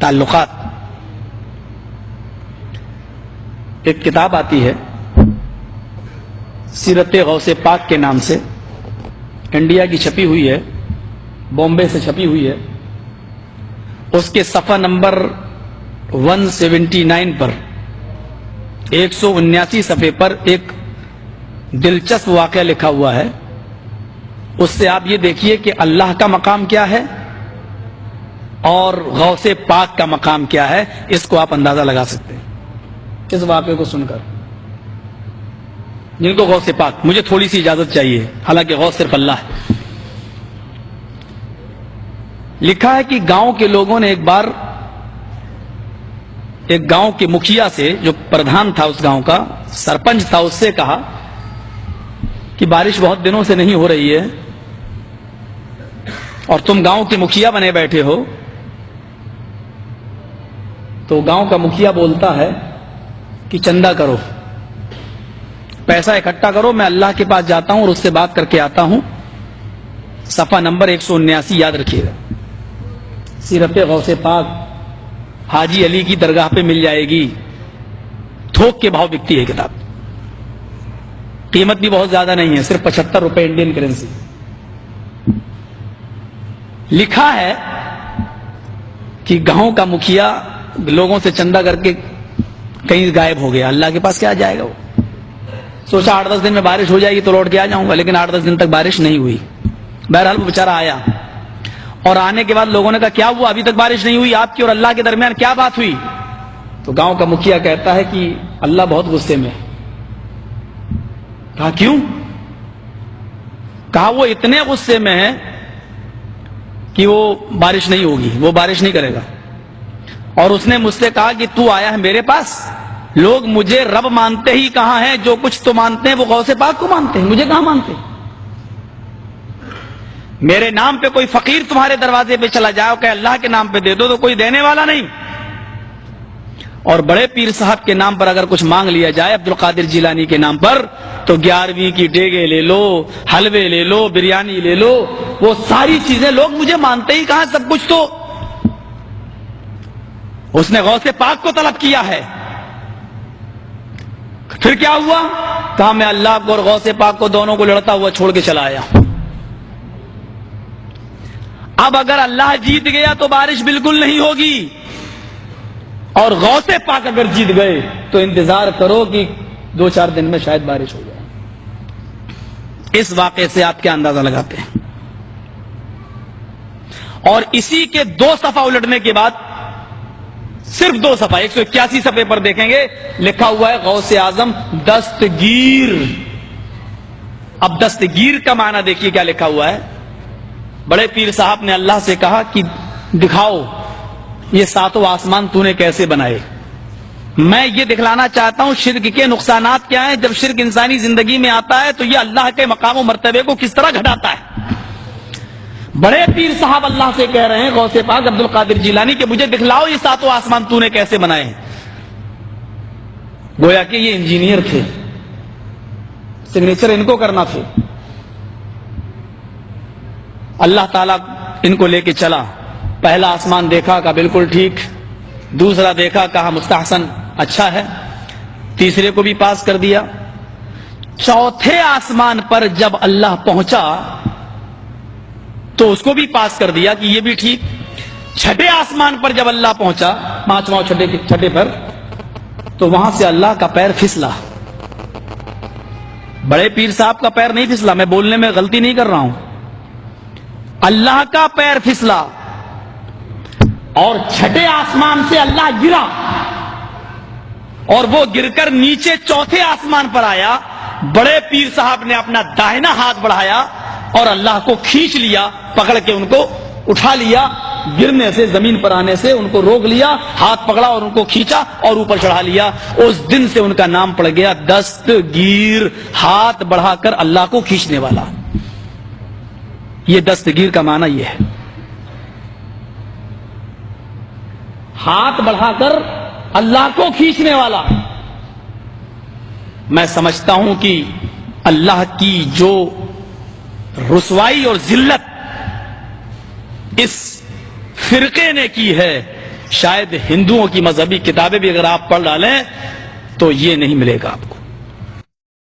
تعلقات. ایک کتاب آتی ہے سیرت غوث پاک کے نام سے، انڈیا کی چھپی ہوئی ہے، بامبے سے چھپی ہوئی ہے. اس کے صفحہ نمبر 179 پر 179 صفحے پر ایک دلچسپ واقعہ لکھا ہوا ہے. اس سے آپ یہ دیکھیے کہ اللہ کا مقام کیا ہے اور غوث پاک کا مقام کیا ہے، اس کو آپ اندازہ لگا سکتے ہیں اس واقعے کو سن کر. جن کو غوث پاک، مجھے تھوڑی سی اجازت چاہیے، حالانکہ غوث صرف اللہ ہے. لکھا ہے کہ گاؤں کے لوگوں نے ایک بار ایک گاؤں کے مکھیا سے، جو پردھان تھا اس گاؤں کا، سرپنچ تھا، اس سے کہا کہ بارش بہت دنوں سے نہیں ہو رہی ہے اور تم گاؤں کے مکھیا بنے بیٹھے ہو. تو گاؤں کا مکھیا بولتا ہے کہ چندہ کرو، پیسہ اکٹھا کرو، میں اللہ کے پاس جاتا ہوں اور اس سے بات کر کے آتا ہوں. صفحہ نمبر 179 یاد رکھیے گا. سیرت غوث پاک حاجی علی کی درگاہ پہ مل جائے گی. تھوک کے بھاؤ بکتی ہے کتاب، قیمت بھی بہت زیادہ نہیں ہے، صرف 75 روپے انڈین کرنسی. لکھا ہے کہ گاؤں کا مکھیا لوگوں سے چندہ کر کے کہیں غائب ہو گیا. اللہ کے پاس کیا جائے گا وہ؟ سوچا 8-10 دن میں بارش ہو جائے گی تو لوٹ کے آ جاؤں گا، لیکن 8-10 دن تک بارش نہیں ہوئی. بہرحال وہ بیچارہ آیا اور آنے کے بعد لوگوں نے کہا کیا ہوا، ابھی تک بارش نہیں ہوئی، آپ کی اور اللہ کے درمیان کیا بات ہوئی؟ تو گاؤں کا مکھیا کہتا ہے کہ اللہ بہت غصے میں ہے. کہا کیوں؟ کہا وہ اتنے غصے میں ہے کہ وہ بارش نہیں ہوگی، وہ بارش نہیں کرے گا. اور اس نے مجھ سے کہا کہ تو آیا ہے میرے پاس، لوگ مجھے رب مانتے ہی کہاں ہیں، جو کچھ تو مانتے ہیں وہ غوث پاک کو مانتے ہیں، مجھے کہاں مانتے ہیں. میرے نام پہ کوئی فقیر تمہارے دروازے پہ چلا جاؤ کہ اللہ کے نام پہ دے دو تو کوئی دینے والا نہیں. اور بڑے پیر صاحب کے نام پر اگر کچھ مانگ لیا جائے، عبد القادر جیلانی کے نام پر، تو 11ویں کی ڈیگے لے لو، حلوے لے لو، بریانی لے لو، وہ ساری چیزیں لوگ مجھے مانتے ہی کہاں، سب کچھ تو اس نے غوث پاک کو طلب کیا ہے. پھر کیا ہوا؟ کہا میں اللہ کو اور غوث پاک کو دونوں کو لڑتا ہوا چھوڑ کے چلا آیا. اب اگر اللہ جیت گیا تو بارش بالکل نہیں ہوگی، اور غوث پاک اگر جیت گئے تو انتظار کرو کہ 2-4 دن میں شاید بارش ہو جائے. اس واقعے سے آپ کیا اندازہ لگاتے ہیں؟ اور اسی کے 2 صفحہ الٹنے کے بعد، صرف 2 صفحہ 181 صفحے پر دیکھیں گے لکھا ہوا ہے غوث اعظم دستگیر. اب دستگیر کا معنی دیکھیے کیا لکھا ہوا ہے. بڑے پیر صاحب نے اللہ سے کہا کہ دکھاؤ یہ 7 آسمان تو نے کیسے بنائے. میں یہ دکھلانا چاہتا ہوں شرک کے نقصانات کیا ہیں. جب شرک انسانی زندگی میں آتا ہے تو یہ اللہ کے مقام و مرتبے کو کس طرح گھٹاتا ہے. بڑے پیر صاحب اللہ سے کہہ رہے ہیں، غوث پاک عبد القادر جیلانی، کہ مجھے دکھلاؤ یہ 7 آسمان تو نے کیسے بنائے ہیں. گویا کہ یہ انجینئر تھے، سگنیچر ان کو کرنا تھے. اللہ تعالیٰ ان کو لے کے چلا. پہلا آسمان دیکھا، کہا بالکل ٹھیک. دوسرا دیکھا، کہا مستحسن، اچھا ہے. تیسرے کو بھی پاس کر دیا. چوتھے آسمان پر جب اللہ پہنچا تو اس کو بھی پاس کر دیا کہ یہ بھی ٹھیک. چھٹے آسمان پر جب اللہ پہنچا، 5واں چھٹے پر، تو وہاں سے اللہ کا پیر پھسلا. بڑے پیر صاحب کا پیر نہیں پھسلا، میں بولنے میں غلطی نہیں کر رہا ہوں، اللہ کا پیر پھسلا. اور چھٹے آسمان سے اللہ گرا اور وہ گر کر نیچے چوتھے آسمان پر آیا. بڑے پیر صاحب نے اپنا داہنا ہاتھ بڑھایا اور اللہ کو کھینچ لیا، پکڑ کے ان کو اٹھا لیا. گرنے سے، زمین پر آنے سے ان کو روک لیا، ہاتھ پکڑا اور ان کو کھینچا اور اوپر چڑھا لیا. اس دن سے ان کا نام پڑ گیا دستگیر، ہاتھ بڑھا کر اللہ کو کھینچنے والا. یہ دستگیر کا معنی یہ ہے، ہاتھ بڑھا کر اللہ کو کھینچنے والا. میں سمجھتا ہوں کہ اللہ کی جو رسوائی اور ذلت اس فرقے نے کی ہے، شاید ہندوؤں کی مذہبی کتابیں بھی اگر آپ پڑھ ڈالیں تو یہ نہیں ملے گا آپ کو.